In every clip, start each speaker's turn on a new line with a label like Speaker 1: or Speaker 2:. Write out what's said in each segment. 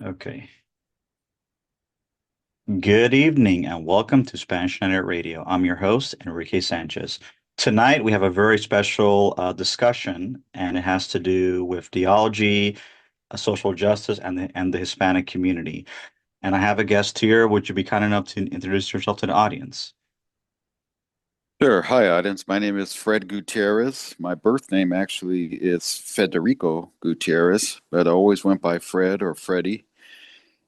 Speaker 1: Okay. Good evening and welcome to Spanish Night Radio. I'm your host, Enrique Sanchez. Tonight we have a very special discussion, and it has to do with theology, social justice, and the Hispanic community. And I have a guest here. Would you be kind enough to introduce yourself to the audience?
Speaker 2: Sure. Hi, audience. My name is Fred Gutierrez. My birth name actually is Federico Gutierrez, but I always went by Fred or Freddie.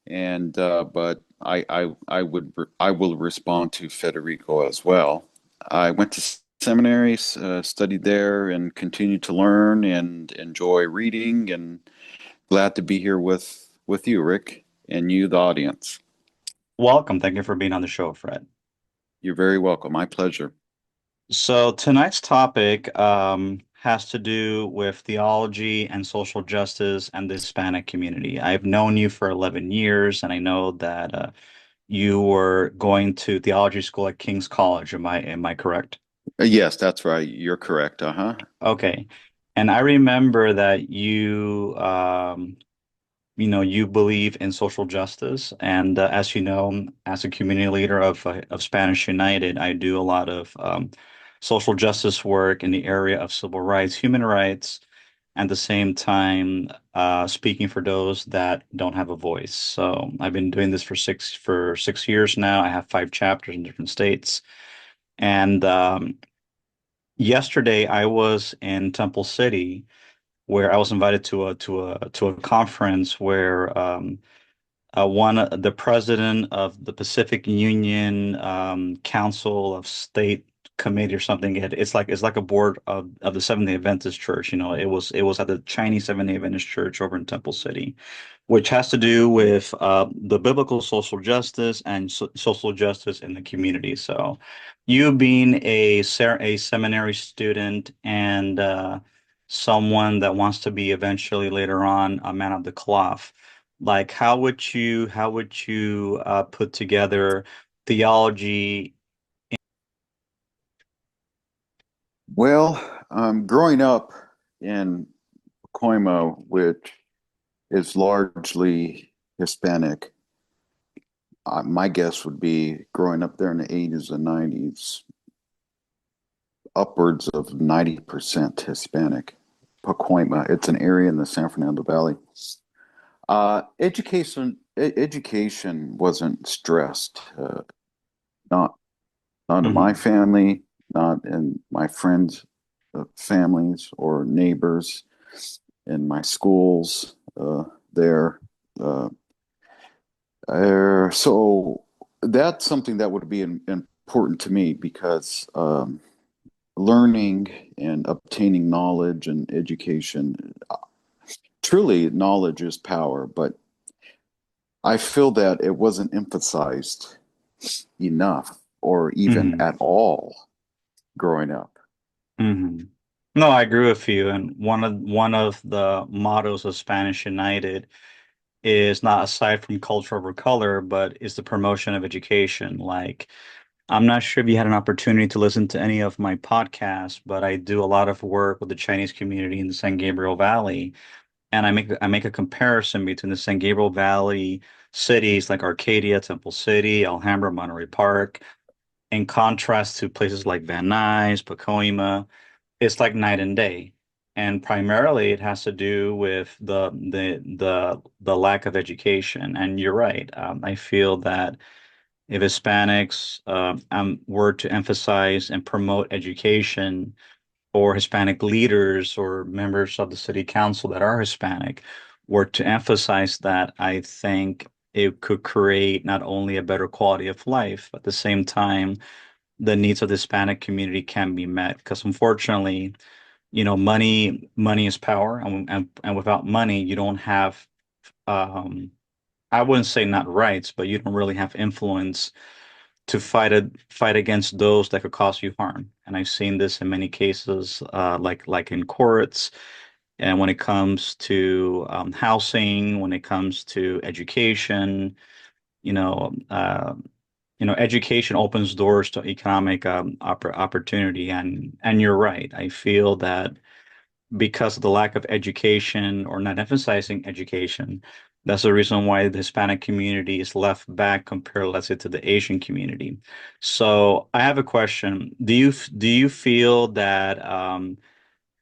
Speaker 2: And but I will respond to Federico as well. I went to seminaries, studied there, and continued to learn and enjoy reading. And glad to be here with you, Rick, and you, the audience.
Speaker 1: Welcome. Thank you for being on the show, Fred.
Speaker 2: You're very welcome. My pleasure.
Speaker 1: So tonight's topic has to do with theology and social justice and the Hispanic community. I've known you for 11 years, and I know that you were going to theology school at King's College. Am I correct?
Speaker 2: Yes, that's right. You're correct. Uh-huh.
Speaker 1: Okay. And I remember that you believe in social justice. And as you know, as a community leader of Spanish United, I do a lot of social justice work in the area of civil rights, human rights, and at the same time speaking for those that don't have a voice. So I've been doing this for 6 years now. I have 5 chapters in different states. And yesterday I was in Temple City where I was invited to a conference where the president of the Pacific Union Council of State Committee or something. It's like a board of the Seventh-day Adventist Church. It was at the Chinese Seventh-day Adventist Church over in Temple City, which has to do with the biblical social justice and social justice in the community. So, you being a seminary student and someone that wants to be eventually later on a man of the cloth, like how would you put together theology?
Speaker 2: Well, growing up in Pacoima, which is largely Hispanic, my guess would be growing up there in the 80s and 90s, upwards of 90% Hispanic. Pacoima, it's an area in the San Fernando Valley. Education wasn't stressed. Not not in my
Speaker 1: Mhm.
Speaker 2: family, not in my friends' families or neighbors, in my schools there. Uh, so that's something that would be important to me because learning and obtaining knowledge and education, truly knowledge is power, but I feel that it wasn't emphasized enough or even
Speaker 1: Mhm.
Speaker 2: at all growing up.
Speaker 1: Mhm. No, I agree with you. And one of the mottos of Spanish United is not aside from culture over color, but is the promotion of education. Like, I'm not sure if you had an opportunity to listen to any of my podcasts, but I do a lot of work with the Chinese community in the San Gabriel Valley. And I make a comparison between the San Gabriel Valley cities like Arcadia, Temple City, Alhambra, Monterey Park, in contrast to places like Van Nuys, Pacoima. It's like night and day. And primarily it has to do with the lack of education. And you're right. I feel that if Hispanics were to emphasize and promote education, or Hispanic leaders or members of the city council that are Hispanic were to emphasize that, I think it could create not only a better quality of life, but at the same time, the needs of the Hispanic community can be met. Because unfortunately, money is power, and without money, you don't have I wouldn't say not rights, but you don't really have influence to fight against those that could cause you harm. And I've seen this in many cases, like in courts, and when it comes to housing, when it comes to education, you know, uh, education opens doors to economic opportunity. And you're right. I feel that because of the lack of education or not emphasizing education, That's the reason why the Hispanic community is left back compared, let's say, to the Asian community. So I have a question. Do you feel that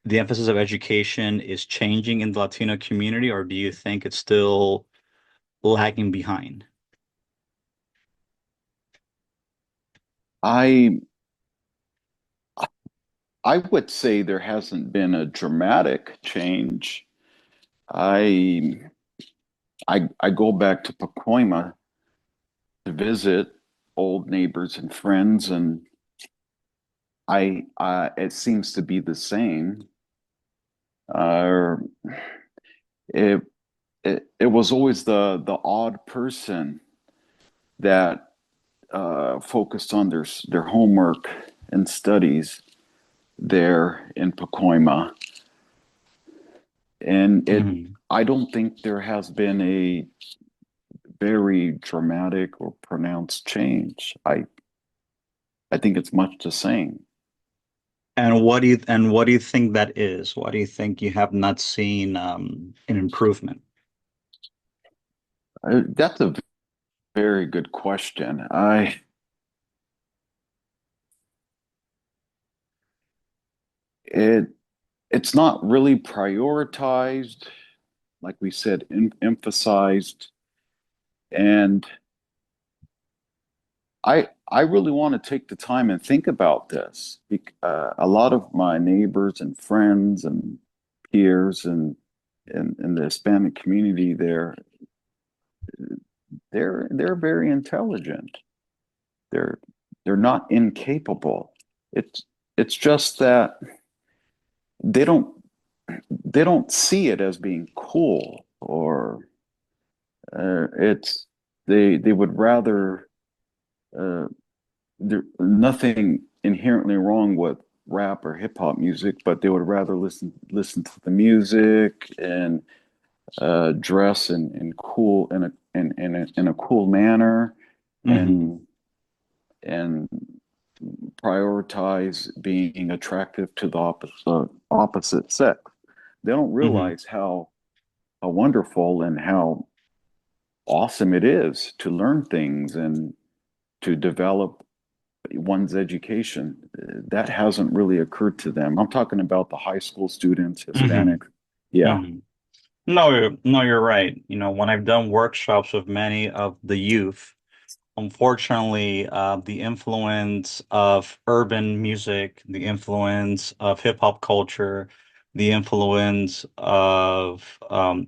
Speaker 1: the emphasis of education is changing in the Latino community, or do you think it's still lagging behind?
Speaker 2: I I would say there hasn't been a dramatic change. I I go back to Pacoima to visit old neighbors and friends, and I it seems to be the same. Uh, it it was always the odd person that focused on their homework and studies there in Pacoima, and it
Speaker 1: Mhm.
Speaker 2: I don't think there has been a very dramatic or pronounced change. I think it's much the same.
Speaker 1: And what do you think that is? Why do you think you have not seen an improvement?
Speaker 2: That's a very good question. I it it's not really prioritized, like we said, emphasized, and I really want to take the time and think about this. A lot of my neighbors and friends and peers and in the Hispanic community there, they're very intelligent. They're they're not incapable. It's it's just that they don't they don't see it as being cool or it's they would rather uh, there nothing inherently wrong with rap or hip hop music, but they would rather listen to the music and dress in cool in a cool manner
Speaker 1: Hmm.
Speaker 2: and and prioritize being attractive to the opposite sex. They don't
Speaker 1: Hmm.
Speaker 2: realize how wonderful and how awesome it is to learn things and to develop one's education. That hasn't really occurred to them. I'm talking about the high school students,
Speaker 1: Hmm.
Speaker 2: Hispanic. Yeah.
Speaker 1: Hmm. No, you're right. When I've done workshops with many of the youth, unfortunately, the influence of urban music, the influence of hip hop culture, the influence of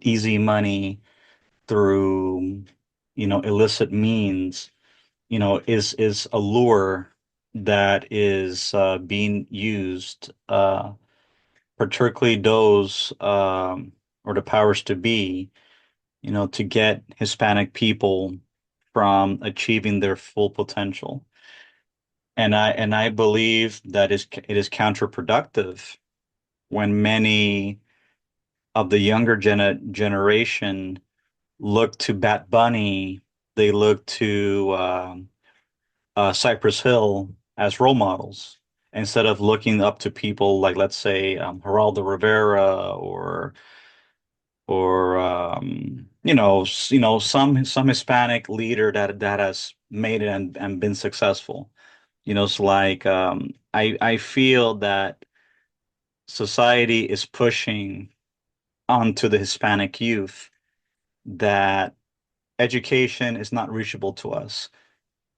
Speaker 1: easy money through, illicit means, is a lure that is being used, particularly those or the powers to be, to get Hispanic people from achieving their full potential. And I believe that it is counterproductive when many of the younger generation look to Bat Bunny, they look to Cypress Hill as role models instead of looking up to people like, let's say, Geraldo Rivera or some Hispanic leader that has made it and been successful. It's like I feel that society is pushing onto the Hispanic youth that education is not reachable to us.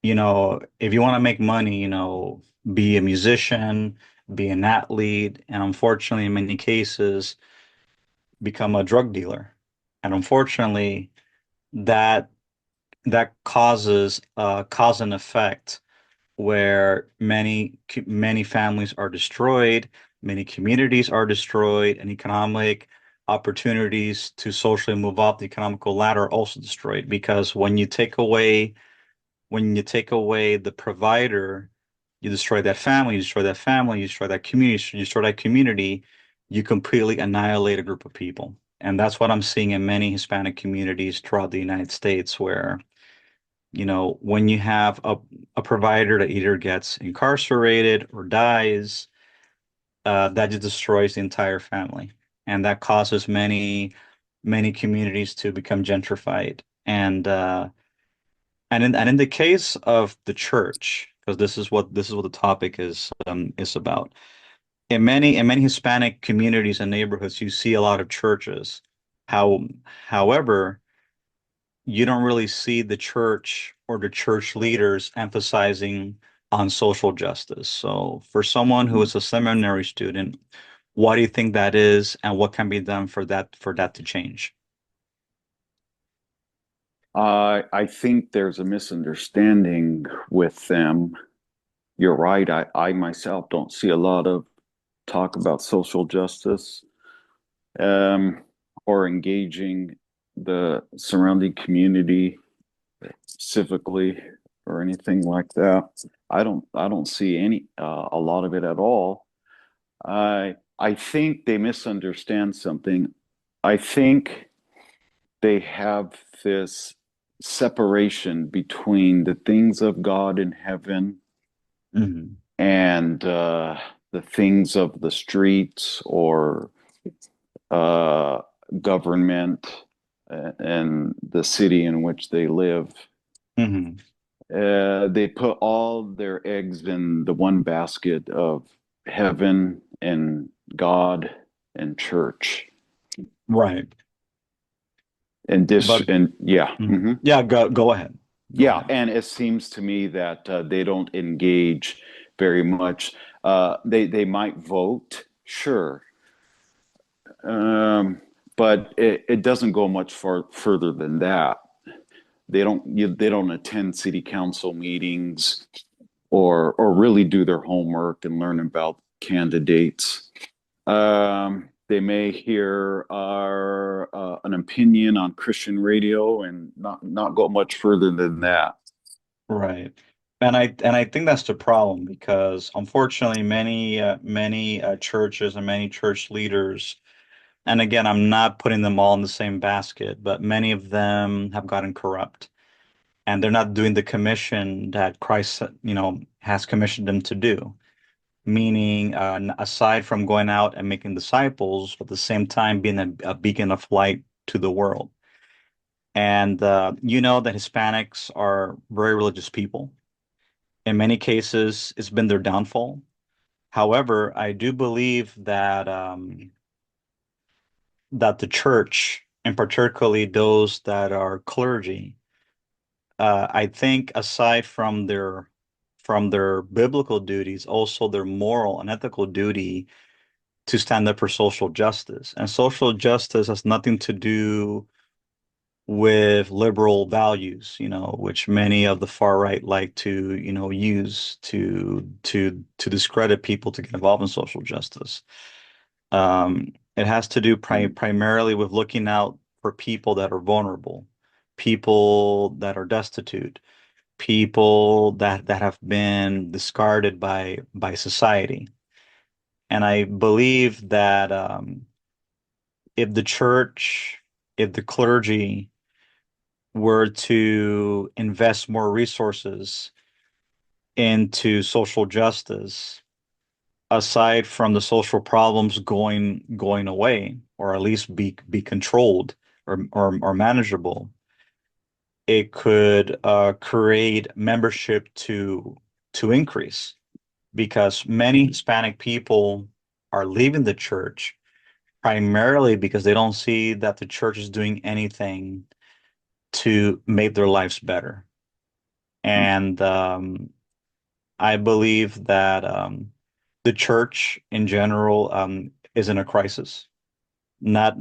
Speaker 1: If you want to make money, be a musician, be an athlete, and unfortunately, in many cases, become a drug dealer. And unfortunately, that that causes a cause and effect where many families are destroyed, many communities are destroyed, and economic opportunities to socially move up the economical ladder are also destroyed because when you take away the provider, you destroy that family, you destroy that family, you destroy that community, you destroy that community, you completely annihilate a group of people. And that's what I'm seeing in many Hispanic communities throughout the United States, where, when you have a provider that either gets incarcerated or dies, that just destroys the entire family. And that causes many many communities to become gentrified. And in the case of the church, because this is what the topic is about. In many Hispanic communities and neighborhoods, you see a lot of churches. However, you don't really see the church or the church leaders emphasizing on social justice. So for someone who is a seminary student, why do you think that is, and what can be done for that to change?
Speaker 2: I think there's a misunderstanding with them. You're right. I myself don't see a lot of talk about social justice, um, or engaging the surrounding community civically or anything like that. I don't see a lot of it at all. I think they misunderstand something. I think they have this separation between the things of God in heaven
Speaker 1: Hmm.
Speaker 2: and the things of the streets or uh, government and the city in which they live.
Speaker 1: Hmm.
Speaker 2: They put all their eggs in the one basket of heaven and God and church.
Speaker 1: Right. But
Speaker 2: And yeah.
Speaker 1: mhm.
Speaker 2: Hmm.
Speaker 1: Yeah, go ahead. Go
Speaker 2: Yeah,
Speaker 1: ahead.
Speaker 2: and it seems to me that they don't engage very much. They might vote, sure, um, but it doesn't go much further than that. They don't attend city council meetings or really do their homework and learn about candidates. They may hear our an opinion on Christian radio and not go much further than that.
Speaker 1: Right. And I think that's the problem because unfortunately many churches and many church leaders, and again, I'm not putting them all in the same basket, but many of them have gotten corrupt and they're not doing the commission that Christ, has commissioned them to do. Meaning, aside from going out and making disciples, but at the same time being a beacon of light to the world. And you know that Hispanics are very religious people. In many cases, it's been their downfall. However, I do believe that the church, and particularly those that are clergy, I think aside from their biblical duties, also their moral and ethical duty to stand up for social justice. And social justice has nothing to do with liberal values, which many of the far right like to, use to discredit people to get involved in social justice. It has to do primarily with looking out for people that are vulnerable, people that are destitute, people that have been discarded by society. And I believe that if the church, if the clergy were to invest more resources into social justice, aside from the social problems going away, or at least be controlled or manageable, it could create membership to increase because many Hispanic people are leaving the church primarily because they don't see that the church is doing anything to make their lives better. And I believe that the church in general is in a crisis, not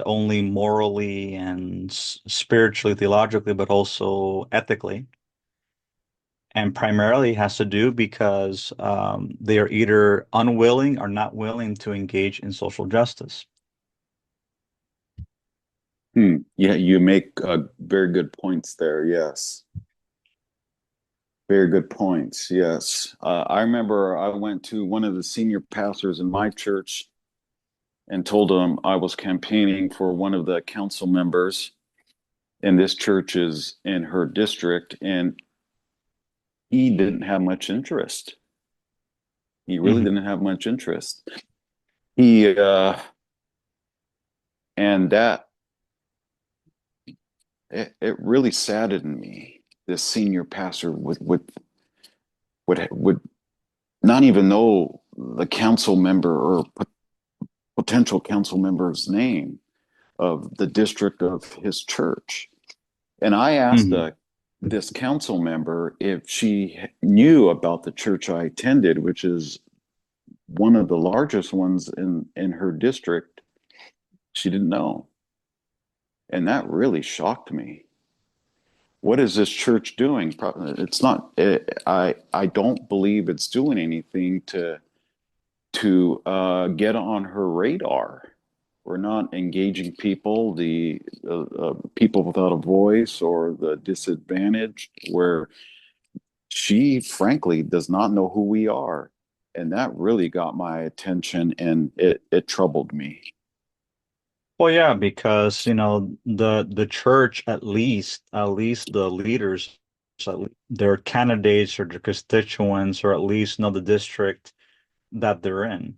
Speaker 1: only morally and spiritually, theologically, but also ethically. And primarily has to do because they are either unwilling or not willing to engage in social justice.
Speaker 2: Yeah, you make very good points there. Yes, very good points. Yes, I remember I went to one of the senior pastors in my church and told him I was campaigning for one of the council members, and this church is in her district, and he didn't have much interest. He really
Speaker 1: Hmm.
Speaker 2: didn't have much interest. He and that it really saddened me. This senior pastor would not even know the council member or potential council member's name of the district of his church. And I asked
Speaker 1: Hmm.
Speaker 2: this council member if she knew about the church I attended, which is one of the largest ones in her district. She didn't know. And that really shocked me. What is this church doing? It's not, I don't believe it's doing anything to get on her radar. We're not engaging people, the people without a voice or the disadvantaged, where she frankly does not know who we are. And that really got my attention and it troubled me.
Speaker 1: Well, yeah, because the church, at least the leaders, their candidates or their constituents, or at least know the district that they're in.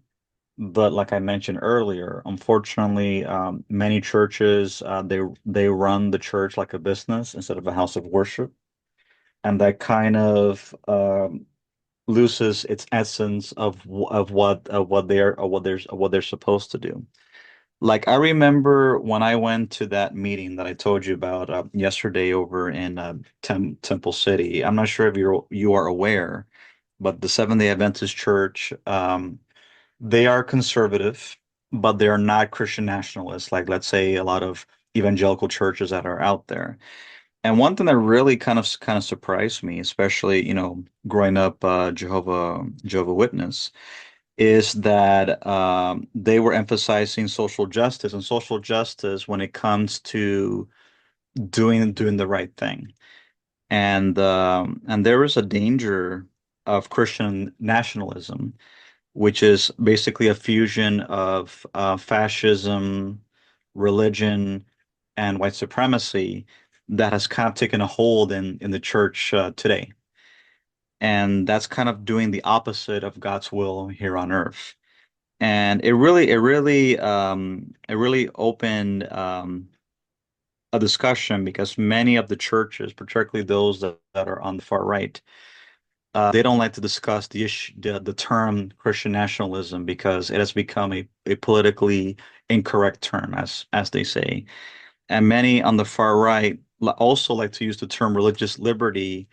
Speaker 1: But like I mentioned earlier, unfortunately, many churches, they run the church like a business instead of a house of worship, and that kind of loses its essence of what they're supposed to do. Like I remember when I went to that meeting that I told you about yesterday over in Temple City. I'm not sure if you are aware, but the Seventh-day Adventist Church, they are conservative, but they are not Christian nationalists, like let's say a lot of evangelical churches that are out there. And one thing that really kind of surprised me, especially, growing up Jehovah Witness, is that they were emphasizing social justice and social justice when it comes to doing the right thing. And there is a danger of Christian nationalism, which is basically a fusion of fascism, religion, and white supremacy that has kind of taken a hold in the church today. And that's kind of doing the opposite of God's will here on earth. And it really opened a discussion because many of the churches, particularly those that are on the far right, they don't like to discuss the term Christian nationalism because it has become a politically incorrect term, as they say. And many on the far right also like to use the term religious liberty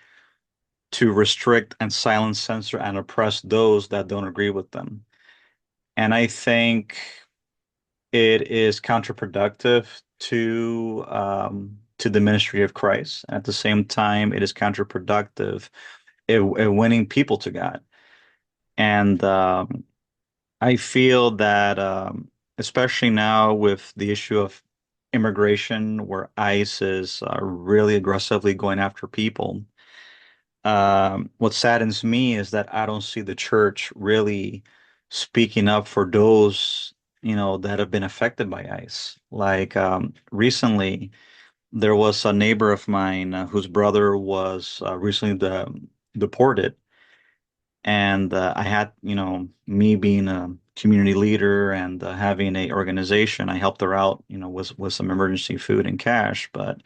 Speaker 1: to restrict and silence, censor, and oppress those that don't agree with them. And I think it is counterproductive to the ministry of Christ. At the same time, it is counterproductive in winning people to God. And I feel that, especially now with the issue of immigration, where ICE is really aggressively going after people, what saddens me is that I don't see the church really speaking up for those, that have been affected by ICE. Like recently, there was a neighbor of mine whose brother was recently deported. And I had, me being a community leader and having a organization, I helped her out, with some emergency food and cash. But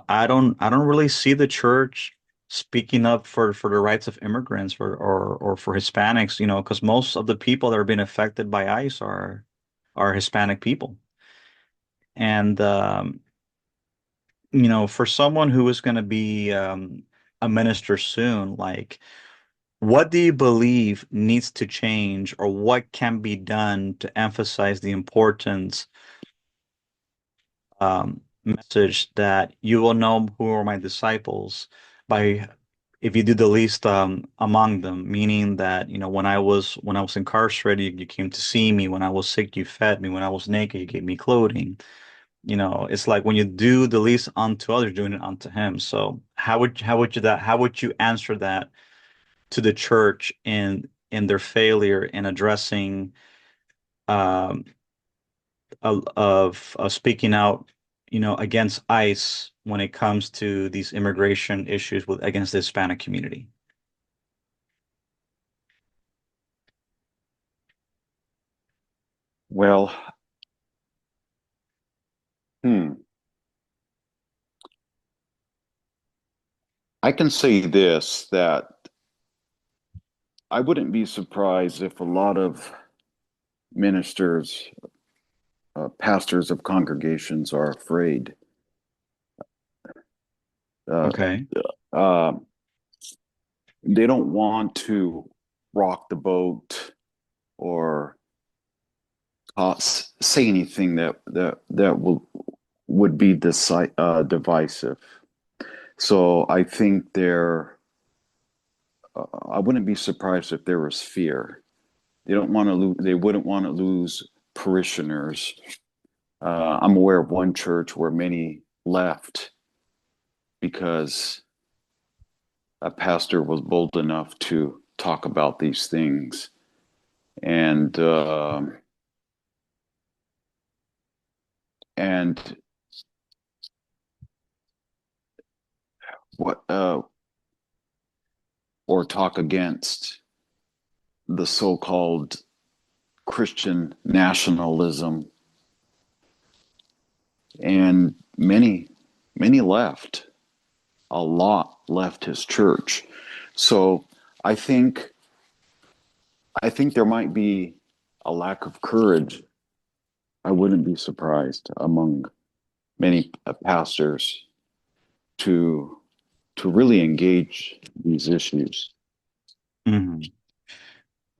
Speaker 1: I don't really see the church speaking up for the rights of immigrants or for Hispanics, because most of the people that are being affected by ICE are Hispanic people. And for someone who is going to be a minister soon, like, what do you believe needs to change, or what can be done to emphasize the importance message that you will know who are my disciples by if you do the least among them, meaning that, when I was incarcerated, you came to see me. When I was sick, you fed me. When I was naked, you gave me clothing. It's like when you do the least unto others, doing it unto him. So how would you answer that to the church in their failure in addressing um, of speaking out, against ICE when it comes to these immigration issues with against the Hispanic community?
Speaker 2: Well, hmm. I can say this, that I wouldn't be surprised if a lot of ministers, pastors of congregations are afraid. Uh,
Speaker 1: Okay.
Speaker 2: uh, they don't want to rock the boat or say anything that will would be divisive. So I think I wouldn't be surprised if there was fear. They don't want to lose. They wouldn't want to lose parishioners. I'm aware of one church where many left because a pastor was bold enough to talk about these things, and and what or talk against the so-called Christian nationalism, and many left. A lot left his church. So I think I think there might be a lack of courage. I wouldn't be surprised among many pastors to really engage these issues.
Speaker 1: Mhm.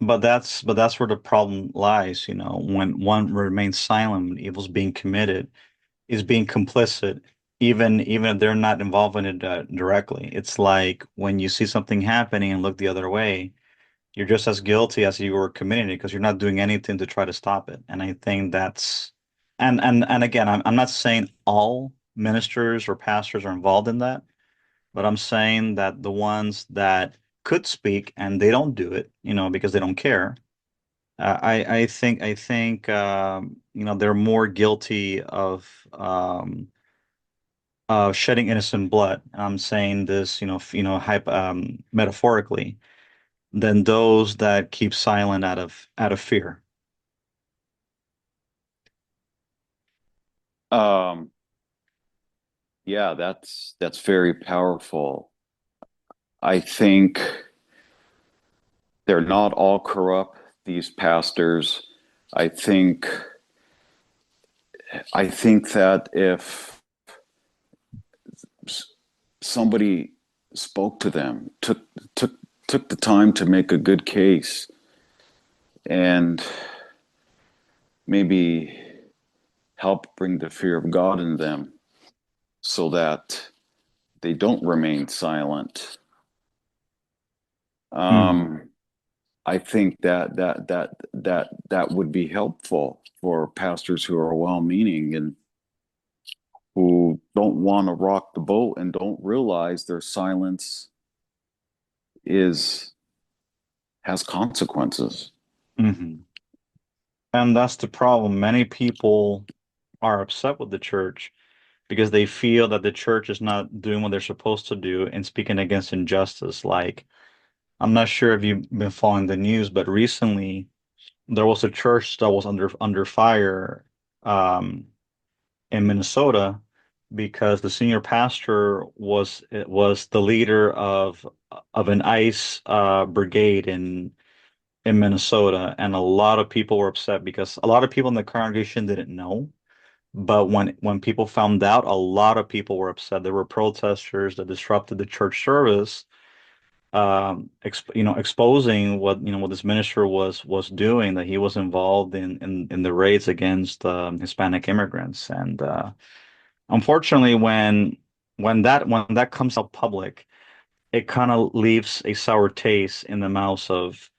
Speaker 1: But that's where the problem lies, when one remains silent when evil's being committed, is being complicit, even if they're not involved in it directly. It's like when you see something happening and look the other way, you're just as guilty as you were committing it because you're not doing anything to try to stop it. And I think that's and again, I'm not saying all ministers or pastors are involved in that, but I'm saying that the ones that could speak and they don't do it, because they don't care. I think they're more guilty of shedding innocent blood. And I'm saying this, metaphorically, than those that keep silent out of fear.
Speaker 2: Um, yeah, that's very powerful. I think they're not all corrupt, these pastors. I think I think that if somebody spoke to them, took took the time to make a good case, and maybe help bring the fear of God in them so that they don't remain silent.
Speaker 1: Hmm.
Speaker 2: Um, I think that would be helpful for pastors who are well-meaning and who don't want to rock the boat and don't realize their silence is has consequences.
Speaker 1: Hmm. And that's the problem. Many people are upset with the church because they feel that the church is not doing what they're supposed to do and speaking against injustice. Like, I'm not sure if you've been following the news, but recently there was a church that was under fire um, in Minnesota because the senior pastor was the leader of an ICE brigade in Minnesota, and a lot of people were upset because a lot of people in the congregation didn't know. But when people found out, a lot of people were upset. There were protesters that disrupted the church service, exposing what this minister was doing, that he was involved in the raids against Hispanic immigrants. And unfortunately, when that comes out public, it kind of leaves a sour taste in the mouths of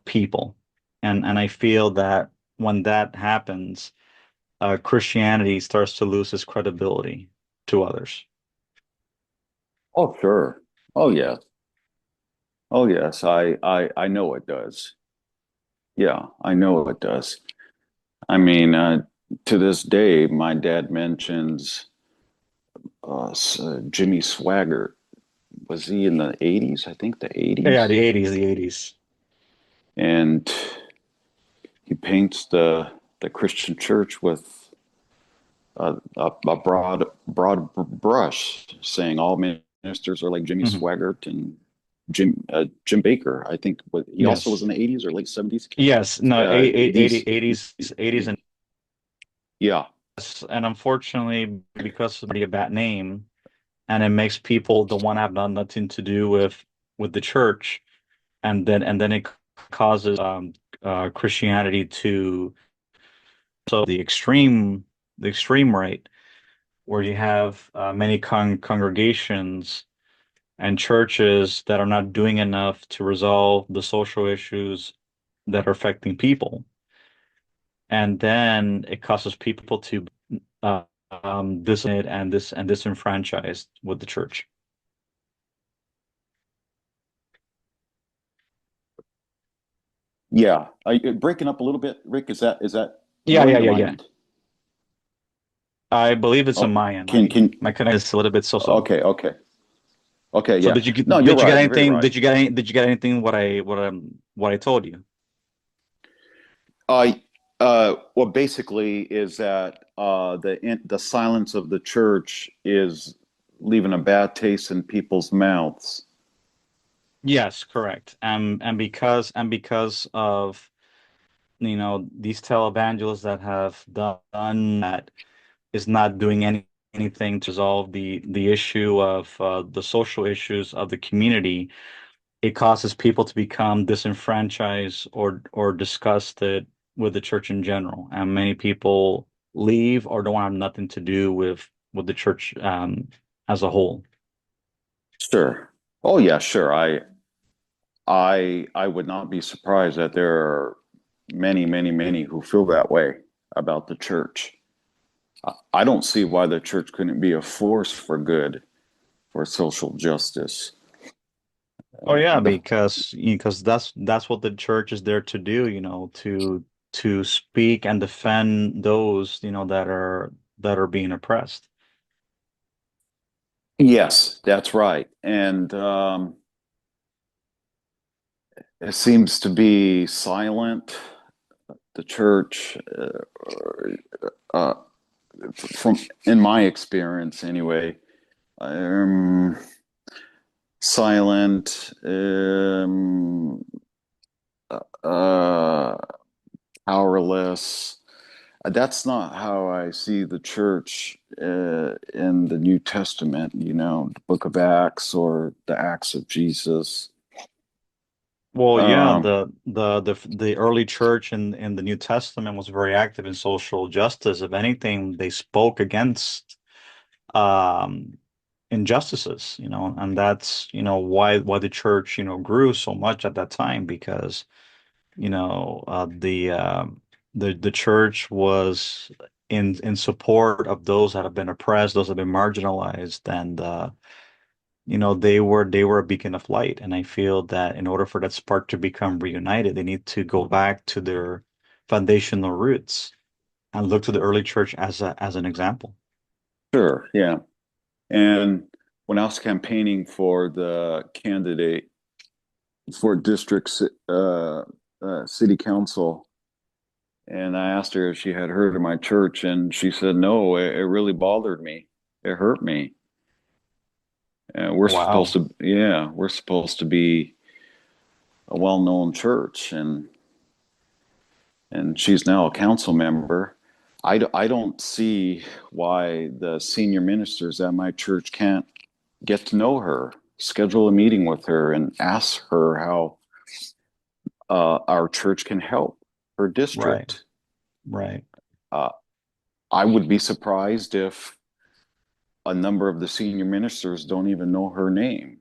Speaker 1: people. And I feel that when that happens, Christianity starts to lose its credibility to others.
Speaker 2: Oh, sure. Oh, yes. Oh, yes. I know it does. Yeah, I know it does. I mean, to this day, my dad mentions Jimmy Swaggart. Was he in the 80s? I think the
Speaker 1: Yeah,
Speaker 2: 80s.
Speaker 1: the 80s.
Speaker 2: And he paints the Christian church with a broad brush, saying all men ministers are like Jimmy
Speaker 1: Hmm.
Speaker 2: Swaggart and Jim Baker. I think he also was
Speaker 1: Yes.
Speaker 2: in the 80s or late 70s.
Speaker 1: Yes. No,
Speaker 2: These
Speaker 1: 80s
Speaker 2: yeah,
Speaker 1: and unfortunately, because of a bad name, and it makes people don't want to have nothing to do with the church, and then it causes Christianity to so the extreme right, where you have many congregations and churches that are not doing enough to resolve the social issues that are affecting people. And then it causes people to uh, and disenfranchised with the church.
Speaker 2: yeah. Breaking up a little bit, Rick. Is that
Speaker 1: Yeah,
Speaker 2: your
Speaker 1: yeah,
Speaker 2: end or
Speaker 1: yeah,
Speaker 2: my
Speaker 1: yeah.
Speaker 2: end?
Speaker 1: I believe it's on
Speaker 2: Oh,
Speaker 1: my end.
Speaker 2: can
Speaker 1: My
Speaker 2: can
Speaker 1: my connection is a little bit so-so.
Speaker 2: okay, okay, okay.
Speaker 1: So
Speaker 2: Yeah.
Speaker 1: did you
Speaker 2: No,
Speaker 1: get
Speaker 2: you're
Speaker 1: did you get
Speaker 2: right. You're very
Speaker 1: anything?
Speaker 2: right.
Speaker 1: Did you get anything what I told you?
Speaker 2: Well, basically, is that the silence of the church is leaving a bad taste in people's mouths.
Speaker 1: Yes, correct. And because of these televangelists that have done that is not doing anything to resolve the issue of the social issues of the community, it causes people to become disenfranchised or disgusted with the church in general, and many people leave or don't want nothing to do with the church as a whole.
Speaker 2: Sure. Oh yeah, sure. I would not be surprised that there are many, many, many who feel that way about the church. I don't see why the church couldn't be a force for good, for social justice.
Speaker 1: Oh yeah,
Speaker 2: The
Speaker 1: because that's what the church is there to do, to speak and defend those, that are being oppressed.
Speaker 2: Yes, that's right. And it seems to be silent. The church, uh, from in my experience anyway, um, silent, uh, powerless. That's not how I see the church in the New Testament, the book of Acts or the Acts of Jesus.
Speaker 1: Well, yeah,
Speaker 2: Um,
Speaker 1: the early church in the New Testament was very active in social justice. If anything, they spoke against um injustices, and that's why the church grew so much at that time, because the church was in support of those that have been oppressed, those that have been marginalized, and they were a beacon of light. And I feel that in order for that spark to become reunited, they need to go back to their foundational roots and look to the early church as an example.
Speaker 2: sure, yeah. And when I was campaigning for the candidate for city council, and I asked her if she had heard of my church, and she said no. It really bothered me. It hurt me.
Speaker 1: Wow.
Speaker 2: We're supposed to be a well-known church, and she's now a council member. I don't see why the senior ministers at my church can't get to know her, schedule a meeting with her, and ask her how our church can help her
Speaker 1: Right.
Speaker 2: district.
Speaker 1: Right.
Speaker 2: Uh, I would be surprised if a number of the senior ministers don't even know her name,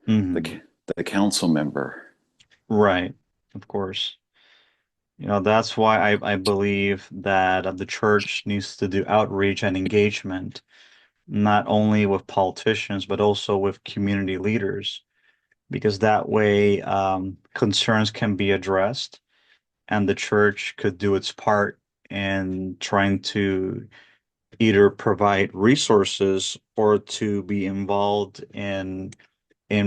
Speaker 1: Hmm.
Speaker 2: the the council member.
Speaker 1: Right. Of course. That's why I believe that the church needs to do outreach and engagement, not only with politicians, but also with community leaders, because that way concerns can be addressed, and the church could do its part in trying to either provide resources or to be involved in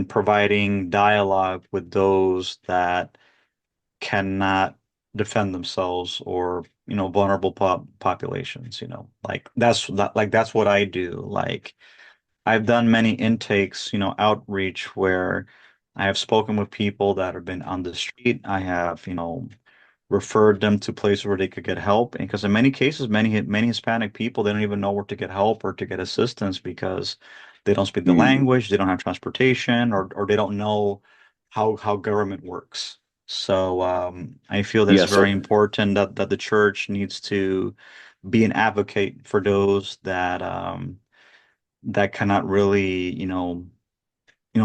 Speaker 1: providing dialogue with those that cannot defend themselves, or vulnerable populations, like that's what I do. Like I've done many intakes, outreach where I have spoken with people that have been on the street. I have, referred them to places where they could get help. And because in many cases, many Hispanic people, they don't even know where to get help or to get assistance because they don't speak the
Speaker 2: Mm,
Speaker 1: language, they don't have transportation, or they don't know how government works. So I feel that it's
Speaker 2: yes,
Speaker 1: very important that the church needs to be an advocate for those that cannot really,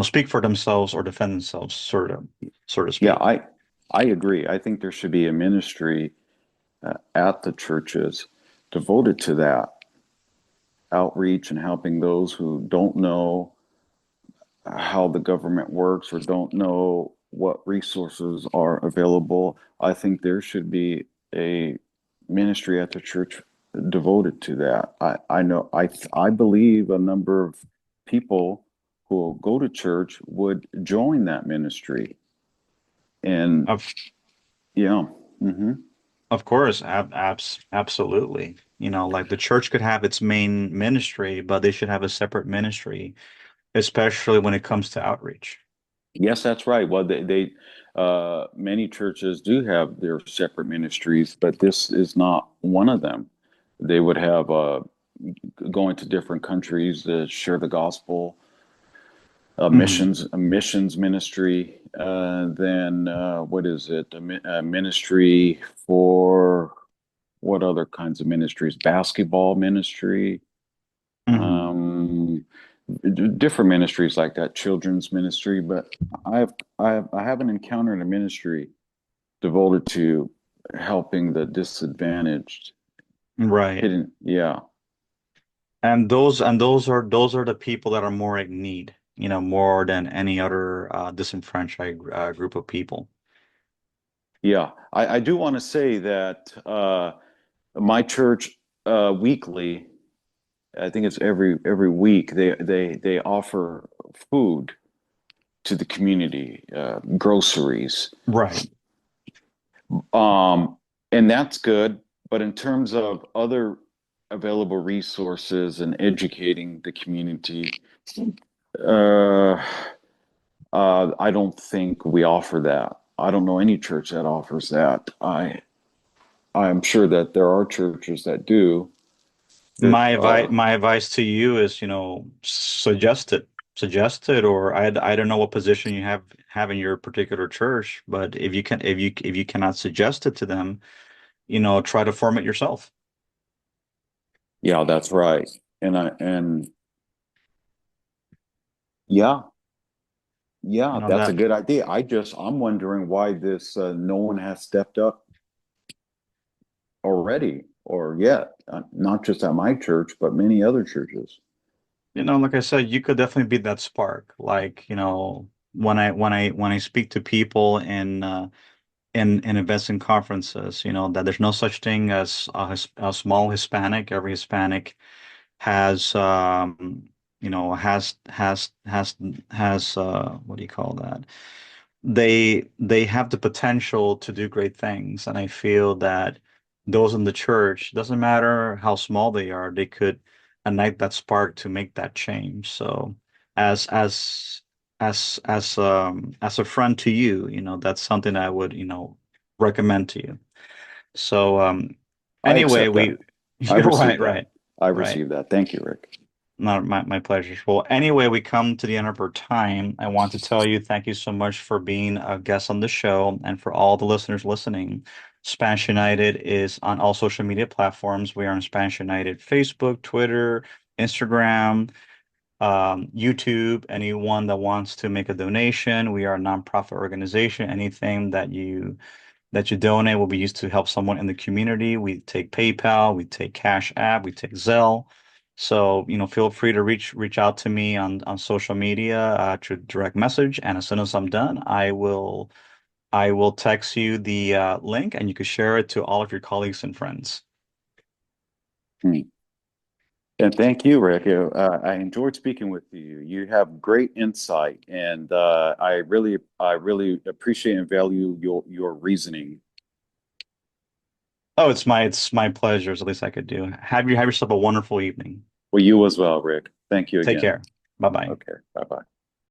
Speaker 1: speak for themselves or defend themselves, so to
Speaker 2: yeah,
Speaker 1: speak.
Speaker 2: I agree. I think there should be a ministry at the churches devoted to that outreach and helping those who don't know how the government works or don't know what resources are available. I think there should be a ministry at the church devoted to that. I know I believe a number of people who will go to church would join that ministry. And
Speaker 1: Of
Speaker 2: yeah, hmm
Speaker 1: Of course, absolutely. Like the church could have its main ministry, but they should have a separate ministry, especially when it comes to outreach.
Speaker 2: yes, that's right. Well, many churches do have their separate ministries, but this is not one of them. They would have going to different countries to share the gospel,
Speaker 1: Hmm.
Speaker 2: a missions ministry. Then what is it? A ministry for what other kinds of ministries? Basketball ministry,
Speaker 1: Hmm.
Speaker 2: um, different ministries like that, children's ministry. But I haven't encountered a ministry devoted to helping the disadvantaged.
Speaker 1: Right.
Speaker 2: Hidden, yeah,
Speaker 1: And those are the people that are more in need, more than any other disenfranchised group of people.
Speaker 2: yeah. I do want to say that my church weekly, I think it's every week, they offer food to the community, groceries.
Speaker 1: Right.
Speaker 2: Um, and that's good. But in terms of other available resources and educating the community, uh, I don't think we offer that. I don't know any church that offers that. I'm sure that there are churches that do. That
Speaker 1: My advice to you is, suggest it, or I don't know what position you have in your particular church, but if you cannot suggest it to them, try to form it yourself.
Speaker 2: yeah, that's right. And yeah, yeah, that's a
Speaker 1: That
Speaker 2: good idea. I'm wondering why this no one has stepped up already or yet, not just at my church, but many other churches.
Speaker 1: like I said, you could definitely be that spark. Like, when I speak to people in events and conferences, that there's no such thing as a small Hispanic. Every Hispanic has what do you call that? They have the potential to do great things, and I feel that those in the church, doesn't matter how small they are, they could ignite that spark to make that change. So as as as a friend to you, that's something I would, recommend to you. So
Speaker 2: I
Speaker 1: anyway,
Speaker 2: accept that.
Speaker 1: we
Speaker 2: I
Speaker 1: you're right,
Speaker 2: received that.
Speaker 1: right,
Speaker 2: I
Speaker 1: right.
Speaker 2: received that. Thank you, Rick.
Speaker 1: Not my pleasure. Well, anyway, we come to the end of our time. I want to tell you thank you so much for being a guest on the show and for all the listeners listening. Spanish United is on all social media platforms. We are on Spanish United Facebook, Twitter, Instagram, YouTube. Anyone that wants to make a donation, we are a nonprofit organization. Anything that you donate will be used to help someone in the community. We take PayPal, we take Cash App, we take Zelle. So, feel free to reach out to me on social media through direct message. And as soon as I'm done, I will text you the link and you can share it to all of your colleagues and friends.
Speaker 2: Hmm. And thank you, Rick. I enjoyed speaking with you. You have great insight, and I really appreciate and value your reasoning.
Speaker 1: Oh, it's my pleasure. It's the least I could do. Have yourself a wonderful evening.
Speaker 2: Well, you as well, Rick. Thank you
Speaker 1: Take
Speaker 2: again.
Speaker 1: care. Bye bye.
Speaker 2: Okay, bye-bye.